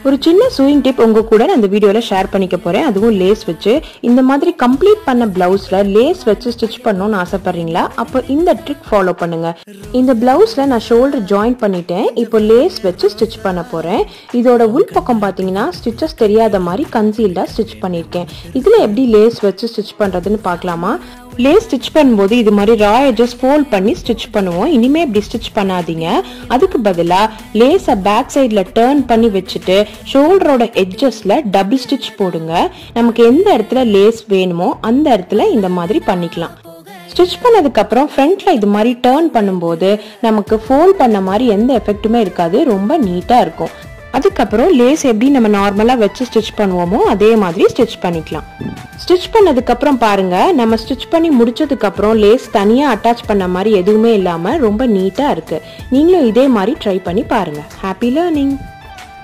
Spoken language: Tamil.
ஒரு சின்ன சூயிங் டிப் உங்க கூட நான் இந்த வீடியோல ஷேர் பண்ணிக்க போறேன். அதுவும் லேஸ் வச்சு. இந்த மாதிரி கம்ப்ளீட் பண்ண பிளவுஸ்ல லேஸ் வச்சு ஸ்டிச் பண்ணணும்னு ஆசைப்படுறீங்களா? அப்போ இந்த ட்ரிக் ஃபாலோ பண்ணுங்க. இந்த பிளவுஸ்ல நான் ஷோல்டர் ஜாயின் பண்ணிட்டேன். இப்போ லேஸ் வச்சு ஸ்டிச் பண்ண போறேன். இதோட உள்பக்கம் பாத்தீங்கன்னா ஸ்டிச்சஸ் தெரியாத மாதிரி கன்சீல்டா ஸ்டிச் பண்ணிருக்கேன். இதுல எப்படி லேஸ் வச்சு ஸ்டிச் பண்றதுன்னு பார்க்கலாமா? லேஸ் ஸ்டிச் பண்ணும்போது இது மாதிரி ரா எட்ஜஸ் ஃபோல்ட் பண்ணி ஸ்டிச் பண்ணுவோம். இனிமே இப்படி ஸ்டிச் பண்ணாதீங்க. அதுக்கு பதிலா லேஸை பேக் சைட்ல டர்ன் பண்ணி வச்சுட்டு ஷோல்டரோட எட்ஜஸ்ல டபுள் ஸ்டிச் போடுங்க. நமக்கு எந்த இடத்துல லேஸ் வேணுமோ அந்த இடத்துல இந்த மாதிரி பண்ணிக்கலாம். ஸ்டிச் பண்ணதுக்கு அப்புறம் ஃப்ரண்ட்ல இது மாதிரி டர்ன் பண்ணும்போது நமக்கு ஃபோல்ட் பண்ண மாதிரி எந்த எஃபெக்ட்டுமே இருக்காது. ரொம்ப நீட்டா இருக்கும். அதுக்கப்புறம் லேஸ் எப்படி நம்ம நார்மலா வச்சு ஸ்டிச் பண்ணுவோமோ அதே மாதிரி ஸ்டிச் பண்ணிக்கலாம். ஸ்டிச் பண்ணதுக்கு அப்புறம் பாருங்க, நம்ம ஸ்டிச் பண்ணி முடிச்சதுக்கு அப்புறம் லேஸ் தனியா அட்டாச் பண்ண மாதிரி எதுவுமே இல்லாம ரொம்ப நீட்டா இருக்கு. நீங்களும் இதே மாதிரி ட்ரை பண்ணி பாருங்க. Happy learning.